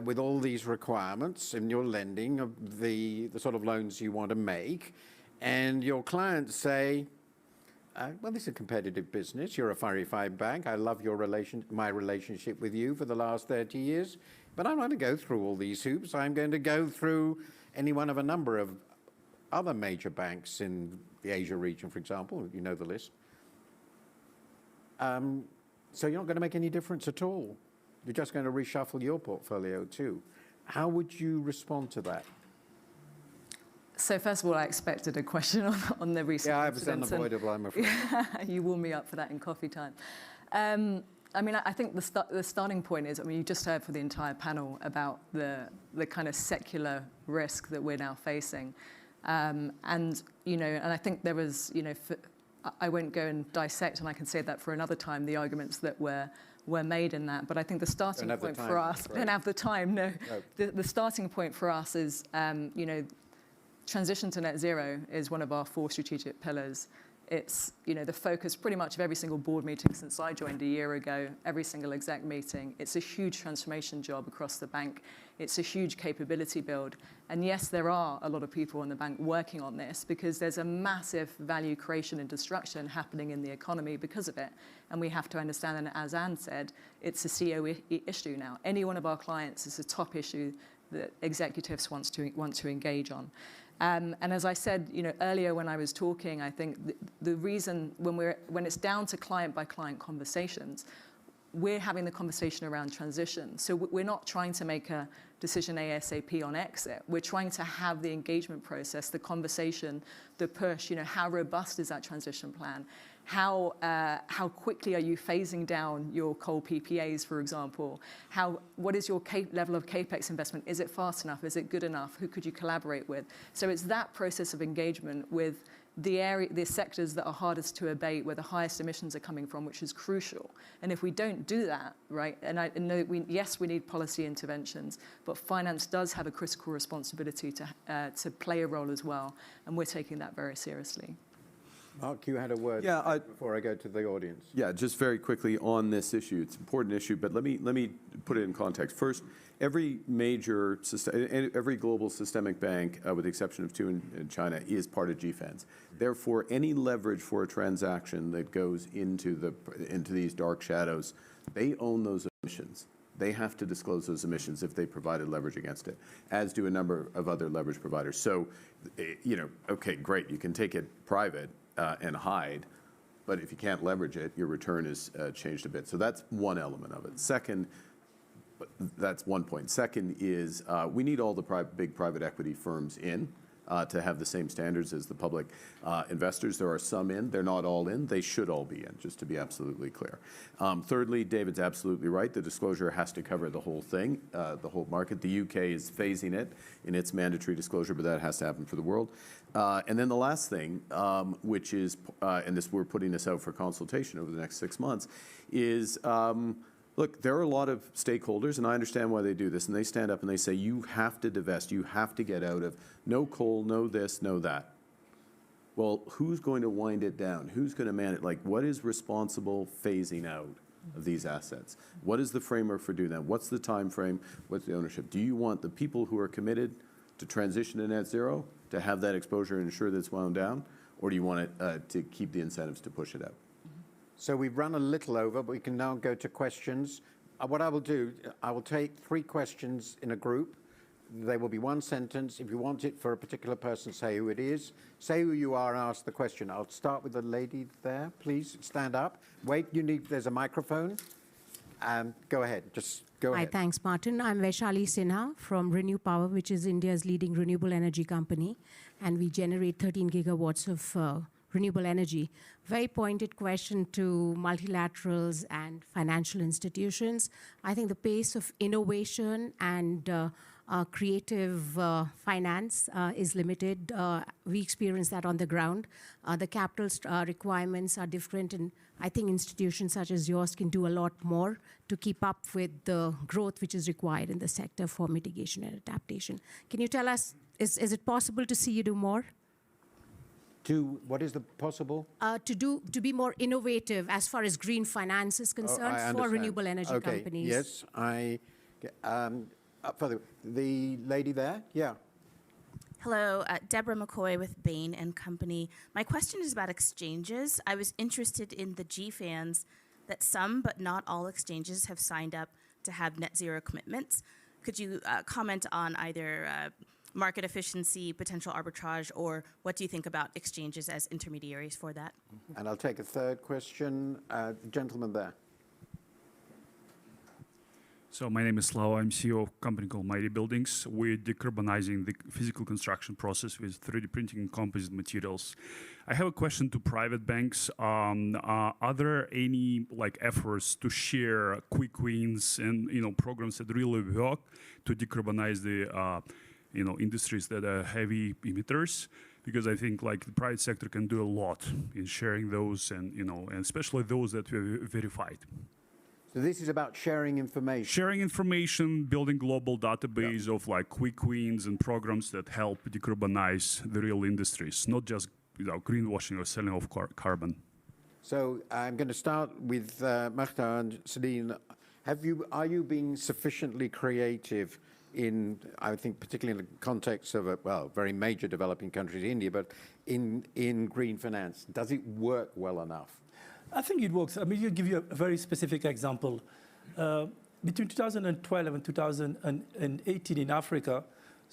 with all these requirements in your lending of the sort of loans you want to make, and your clients say, well, this is a competitive business. You're a very fine bank. I love my relationship with you for the last 30 years. But I'm not going to go through all these hoops. I'm going to go through any one of a number of other major banks in the Asia region, for example. You know the list. So you're not going to make any difference at all. You're just going to reshuffle your portfolio too. How would you respond to that? So first of all, I expected a question on the recent incidents. Yeah, it was unavoidable, I'm afraid. You warmed me up for that in coffee time. I mean, I think the starting point is, I mean, you just heard for the entire panel about the kind of secular risk that we're now facing. And I think there was, I won't go and dissect, and I can say that for another time, the arguments that were made in that. But I think the starting point for us, don't have the time, no. The starting point for us is, transition to net zero is one of our 4 strategic pillars. It's, the focus pretty much of every single board meeting since I joined a year ago, every single exec meeting. It's a huge transformation job across the bank. It's a huge capability build. And yes, there are a lot of people in the bank working on this because there's a massive value creation and destruction happening in the economy because of it. And we have to understand, and as Anne said, it's a CEO issue now. Any one of our clients is a top issue that executives want to engage on. And as I said, earlier when I was talking, I think the reason when it's down to client by client conversations, we're having the conversation around transition. So we're not trying to make a decision ASAP on exit. We're trying to have the engagement process, the conversation, the push. How robust is that transition plan? How quickly are you phasing down your coal PPAs, for example? What is your level of CapEx investment? Is it fast enough? Is it good enough? Who could you collaborate with? So it's that process of engagement with the sectors that are hardest to abate, where the highest emissions are coming from, which is crucial. And if we don't do that, right, and I know yes, we need policy interventions, but finance does have a critical responsibility to play a role as well, and we're taking that very seriously. Mark, you had a word before I go to the audience. Yeah, just very quickly on this issue. It's an important issue, but let me put it in context. First, every global systemic bank, with the exception of two in China, is part of GFANZ. Therefore, any leverage for a transaction that goes into these dark shadows, they own those emissions. They have to disclose those emissions if they provided leverage against it, as do a number of other leverage providers. So, okay, great, you can take it private and hide, but if you can't leverage it, your return is changed a bit. So that's one element of it. Second, that's one point. Second is we need all the big private equity firms in to have the same standards as the public investors. There are some in. They're not all in. They should all be in, just to be absolutely clear. Thirdly, David's absolutely right. The disclosure has to cover the whole thing, the whole market. The UK is phasing it in its mandatory disclosure, but that has to happen for the world. And then the last thing, which is, and we're putting this out for consultation over the next 6 months, is look, there are a lot of stakeholders, and I understand why they do this, and they stand up and they say, you have to divest, you have to get out of no coal, no this, no that. Well, who's going to wind it down? Who's going to man it? Like, what is responsible phasing out of these assets? What is the framework for doing that? What's the time frame? What's the ownership? Do you want the people who are committed to transition to net zero to have that exposure and ensure that it's wound down? Or do you want it to keep the incentives to push it out? So we've run a little over, but we can now go to questions. What I will do, I will take 3 questions in a group. They will be one sentence. If you want it for a particular person, say who it is. Say who you are and ask the question. I'll start with the lady there. Please stand up. Wait, there's a microphone. Go ahead, just go ahead. Hi, thanks, Martin. I'm Vaishali Sinha from Renew Power, which is India's leading renewable energy company. And we generate 13 gigawatts of renewable energy. Very pointed question to multilaterals and financial institutions. I think the pace of innovation and creative finance is limited. We experience that on the ground. The capital requirements are different, and I think institutions such as yours can do a lot more to keep up with the growth which is required in the sector for mitigation and adaptation. Can you tell us, is it possible to see you do more? What is the possible? To be more innovative as far as green finance is concerned for renewable energy companies. Yes, up for the lady there. Yeah. Hello, Deborah McCoy with Bain & Company. My question is about exchanges. I was interested in the GFANZ that some but not all exchanges have signed up to have net zero commitments. Could you comment on either market efficiency, potential arbitrage, or what do you think about exchanges as intermediaries for that? And I'll take a third question. The gentleman there. So my name is Slava. I'm CEO of a company called Mighty Buildings. We're decarbonizing the physical construction process with 3D printing and composite materials. I have a question to private banks. Are there any efforts to share quick wins and programs that really work to decarbonize the industries that are heavy emitters? Because I think the private sector can do a lot in sharing those and especially those that we verified. So this is about sharing information. Sharing information, building global database of quick wins and programs that help decarbonize the real industries, not just greenwashing or selling of carbon. So I'm going to start with Marta and Celine. Are you being sufficiently creative in, I think, particularly in the context of a very major developing country, India, but in green finance? Does it work well enough? I think it works. I mean, I'll give you a very specific example. Between 2012 and 2018 in Africa,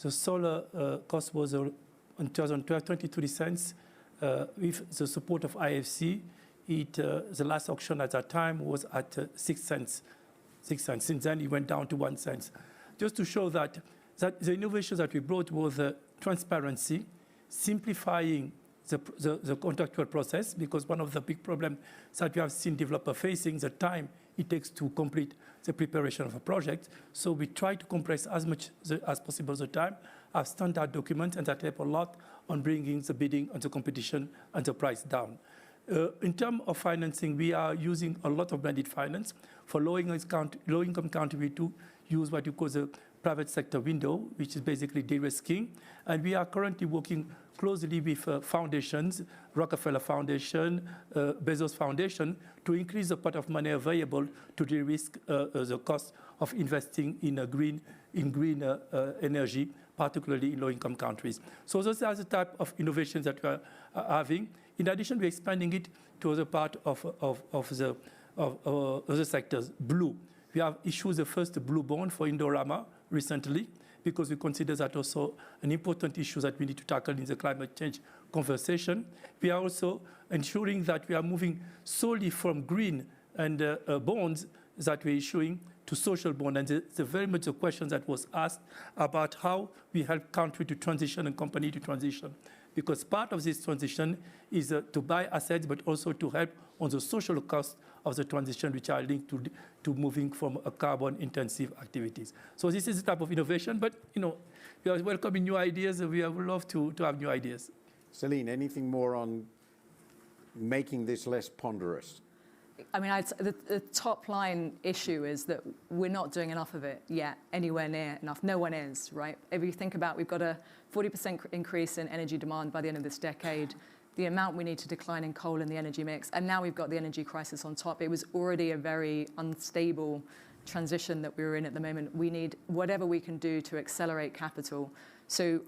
the solar cost was in 2012 22 cents. With the support of IFC, the last auction at that time was at 6 cents. 6 cents. Since then, it went down to 1 cent. Just to show that the innovation that we brought was transparency, simplifying the contractual process, because one of the big problems that we have seen developers facing the time it takes to complete the preparation of a project. So we try to compress as much as possible the time, have standard documents, and that help a lot on bringing the bidding and the competition and the price down. In terms of financing, we are using a lot of blended finance. For low-income country, we do use what you call the private sector window, which is basically de-risking. And we are currently working closely with foundations, Rockefeller Foundation, Bezos Foundation, to increase the pot of money available to de-risk the cost of investing in green energy, particularly in low-income countries. So those are the type of innovations that we are having. In addition, we're expanding it to other part of other sectors. Blue. We have issued the first blue bond for Indorama recently, because we consider that also an important issue that we need to tackle in the climate change conversation. We are also ensuring that we are moving solely from green and bonds that we're issuing to social bond. And the very much the question that was asked about how we help country to transition and company to transition. Because part of this transition is to buy assets, but also to help on the social cost of the transition, which are linked to moving from a carbon-intensive activities. So this is the type of innovation, but we are welcoming new ideas. We would love to have new ideas. Celine, anything more on making this less ponderous? I mean, the top line issue is that we're not doing enough of it yet, anywhere near enough. No one is, right? If you think about, we've got a 40% increase in energy demand by the end of this decade, the amount we need to decline in coal in the energy mix, and now we've got the energy crisis on top. It was already a very unstable transition that we were in at the moment. We need whatever we can do to accelerate capital. So,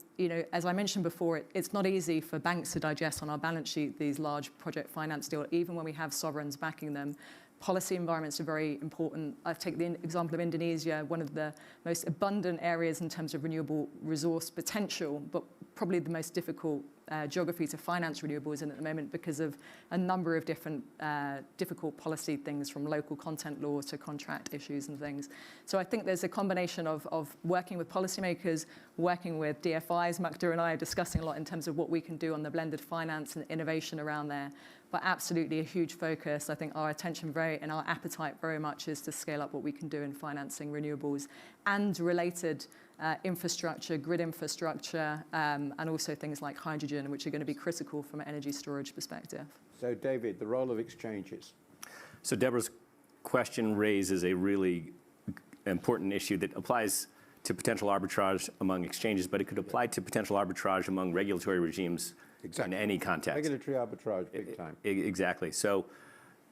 as I mentioned before, it's not easy for banks to digest on our balance sheet these large project finance deals, even when we have sovereigns backing them. Policy environments are very important. I take the example of Indonesia, one of the most abundant areas in terms of renewable resource potential, but probably the most difficult geography to finance renewables in at the moment because of a number of different difficult policy things, from local content law to contract issues and things. So I think there's a combination of working with policymakers, working with DFIs. Magda and I are discussing a lot in terms of what we can do on the blended finance and innovation around there. But absolutely a huge focus. I think our attention and our appetite very much is to scale up what we can do in financing renewables and related infrastructure, grid infrastructure, and also things like hydrogen, which are going to be critical from an energy storage perspective. So, David, the role of exchanges. So Deborah's question raises a really important issue that applies to potential arbitrage among exchanges, but it could apply to potential arbitrage among regulatory regimes. Exactly. In any context. Regulatory arbitrage, big time. Exactly. So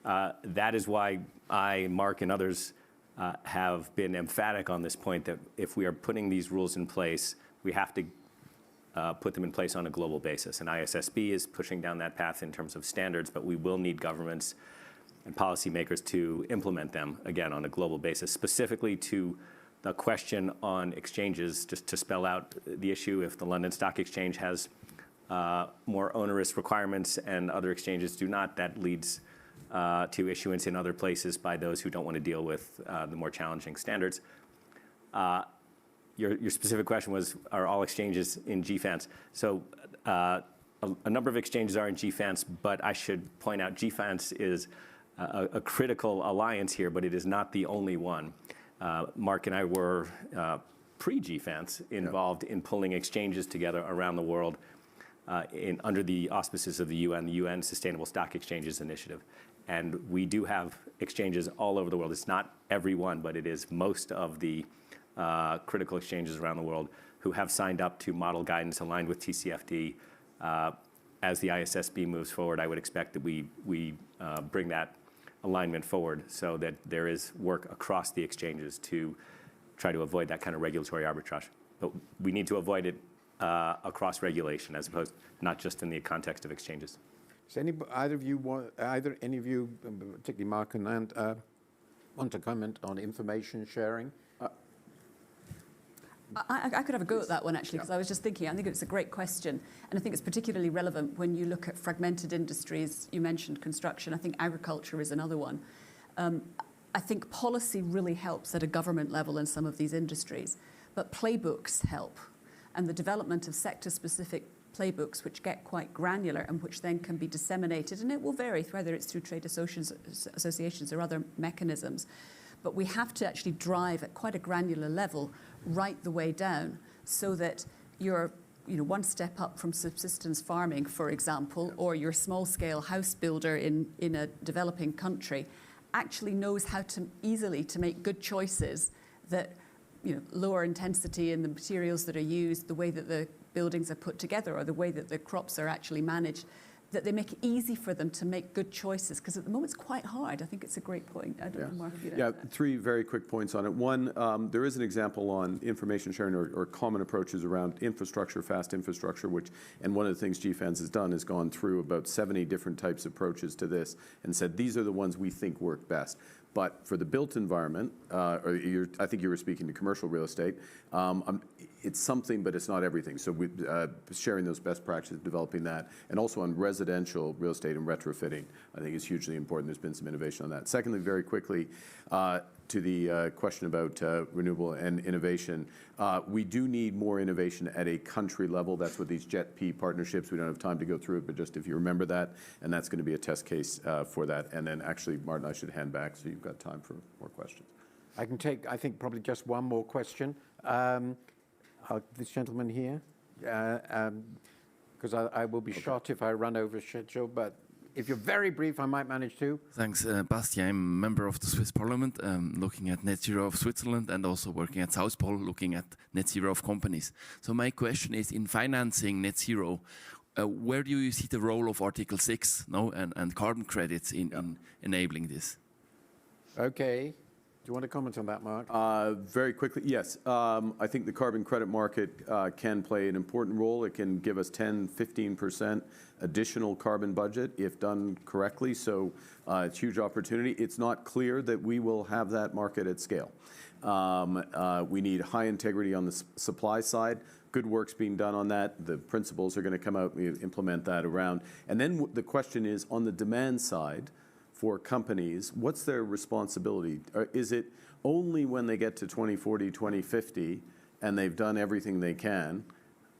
that is why I, Mark, and others have been emphatic on this point that if we are putting these rules in place, we have to put them in place on a global basis. And ISSB is pushing down that path in terms of standards, but we will need governments and policymakers to implement them, again, on a global basis. Specifically to the question on exchanges, just to spell out the issue, if the London Stock Exchange has more onerous requirements and other exchanges do not, that leads to issuance in other places by those who don't want to deal with the more challenging standards. Your specific question was, are all exchanges in GFANZ? So a number of exchanges are in GFANZ, but I should point out GFANZ is a critical alliance here, but it is not the only one. Mark and I were pre-GFANZ involved in pulling exchanges together around the world under the auspices of the UN Sustainable Stock Exchanges Initiative. And we do have exchanges all over the world. It's not every one, but it is most of the critical exchanges around the world who have signed up to model guidance aligned with TCFD as the ISSB moves forward, I would expect that we bring that alignment forward so that there is work across the exchanges to try to avoid that kind of regulatory arbitrage. But we need to avoid it across regulation as opposed not just in the context of exchanges. Does either any of you, particularly Mark and Ant, want to comment on information sharing? I could have a go at that one, actually, because I was just thinking, I think it's a great question. And I think it's particularly relevant when you look at fragmented industries. You mentioned construction. I think agriculture is another one. I think policy really helps at a government level in some of these industries. But playbooks help. And the development of sector-specific playbooks, which get quite granular and which then can be disseminated, and it will vary whether it's through trade associations or other mechanisms. But we have to actually drive at quite a granular level right the way down so that you're one step up from subsistence farming, for example, or your small-scale house builder in a developing country actually knows how to easily to make good choices that lower intensity in the materials that are used, the way that the buildings are put together or the way that the crops are actually managed, that they make it easy for them to make good choices, because at the moment it's quite hard. I think it's a great point. I don't know, Mark, if you'd add to that. 3 very quick points on it. One, there is an example on information sharing or common approaches around infrastructure, fast infrastructure, and one of the things GFANZ has done is gone through about 70 different types of approaches to this and said, these are the ones we think work best. But for the built environment, I think you were speaking to commercial real estate, it's something, but it's not everything. So sharing those best practices, developing that, and also on residential real estate and retrofitting, I think is hugely important. There's been some innovation on that. Secondly, very quickly, to the question about renewable and innovation, we do need more innovation at a country level. That's what these JET-P partnerships, we don't have time to go through it, but just if you remember that, and that's going to be a test case for that. And then actually, Martin, I should hand back so you've got time for more questions. I can take, I think, probably just one more question. This gentleman here, because I will be shot if I run over schedule, but if you're very brief, I might manage to. Thanks, Bastien. I'm a member of the Swiss Parliament, looking at net zero of Switzerland and also working at South Pole, looking at net zero of companies. So my question is, in financing net zero, where do you see the role of Article 6 and carbon credits in enabling this? Okay. Do you want to comment on that, Mark? Very quickly, yes. I think the carbon credit market can play an important role. It can give us 10, 15% additional carbon budget if done correctly. So it's a huge opportunity. It's not clear that we will have that market at scale. We need high integrity on the supply side. Good work's being done on that. The principles are going to come out. We implement that around. And then the question is, on the demand side, for companies, what's their responsibility? Is it only when they get to 2040, 2050, and they've done everything they can,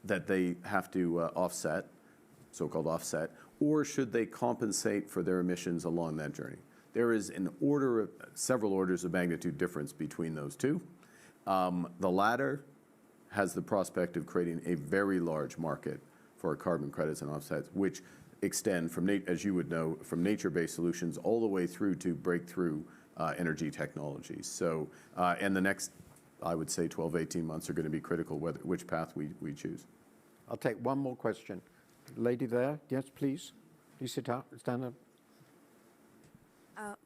that they have to offset, so-called offset, or should they compensate for their emissions along that journey? There is several orders of magnitude difference between those two. The latter has the prospect of creating a very large market for carbon credits and offsets, which extend from, as you would know, from nature-based solutions all the way through to breakthrough energy technologies. So, and the next, I would say, 12, 18 months are going to be critical, which path we choose. I'll take one more question. Lady there, yes, please. Please stand up.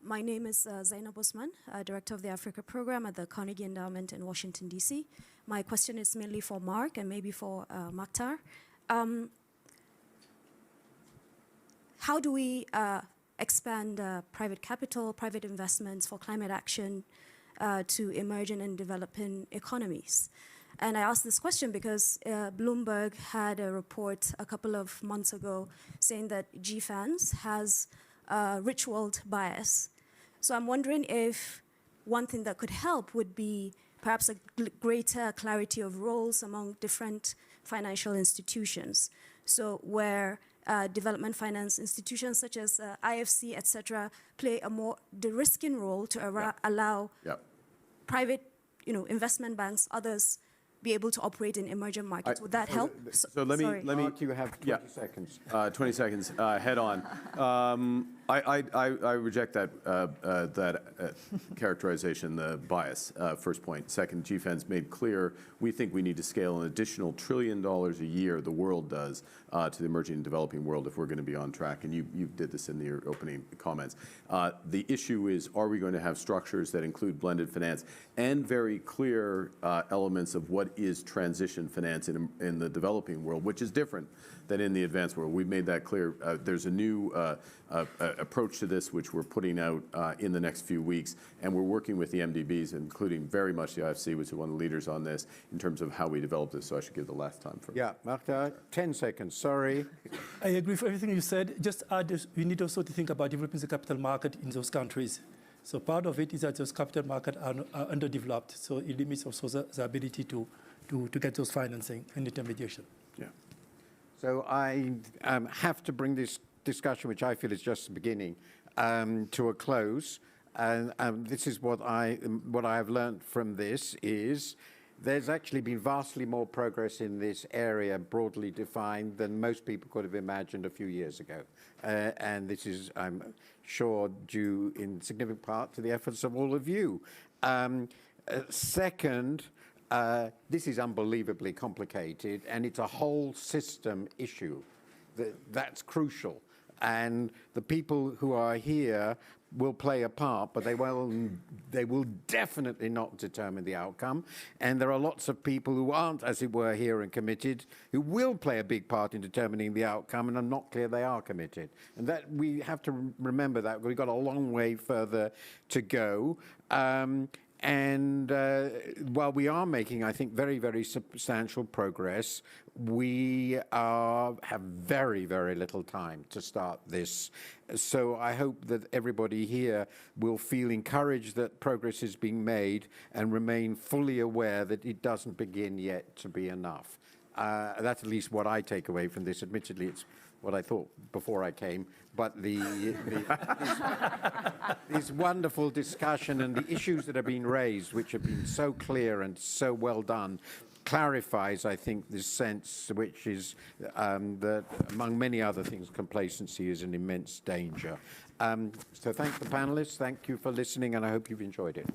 My name is Zainab Osman, Director of the Africa Program at the Carnegie Endowment in Washington, D.C. My question is mainly for Mark and maybe for Maktar. How do we expand private capital, private investments for climate action to emerging and developing economies? And I ask this question because Bloomberg had a report a couple of months ago saying that GFANZ has rich world bias. So I'm wondering if one thing that could help would be perhaps a greater clarity of roles among different financial institutions. So where development finance institutions such as IFC, etc., play a more de-risking role to allow private, investment banks, others, be able to operate in emerging markets. Would that help? So let me. Mark, you have 20 seconds. 20 seconds. Head on. I reject that characterization, the bias, first point. Second, GFAN's made clear we think we need to scale an additional $1 trillion a year, the world does, to the emerging and developing world if we're going to be on track. And you did this in your opening comments. The issue is, are we going to have structures that include blended finance and very clear elements of what is transition finance in the developing world, which is different than in the advanced world. We've made that clear. There's a new approach to this, which we're putting out in the next few weeks, and we're working with the MDBs, including very much the IFC, which is one of the leaders on this, in terms of how we develop this. So I should give the last time for. Yeah, Marta, 10 seconds, sorry. I agree with everything you said. Just add, we need also to think about developing the capital market in those countries. So part of it is that those capital markets are underdeveloped. So it limits also the ability to get those financing and intermediation. Yeah. So I have to bring this discussion, which I feel is just the beginning, to a close. And this is what I have learned from this is there's actually been vastly more progress in this area, broadly defined, than most people could have imagined a few years ago. And this is, I'm sure, due in significant part to the efforts of all of you. Second, this is unbelievably complicated, and it's a whole system issue. That's crucial. And the people who are here will play a part, but they will definitely not determine the outcome. And there are lots of people who aren't, as it were, here and committed, who will play a big part in determining the outcome, and I'm not clear they are committed. And that we have to remember that. We've got a long way further to go. And while we are making, I think, very, very substantial progress, we have very, very little time to start this. So I hope that everybody here will feel encouraged that progress is being made and remain fully aware that it doesn't begin yet to be enough. That's at least what I take away from this. Admittedly, it's what I thought before I came, but this wonderful discussion and the issues that have been raised, which have been so clear and so well done, clarifies, I think, this sense, which is that, among many other things, complacency is an immense danger. So thank the panelists, thank you for listening, and I hope you've enjoyed it.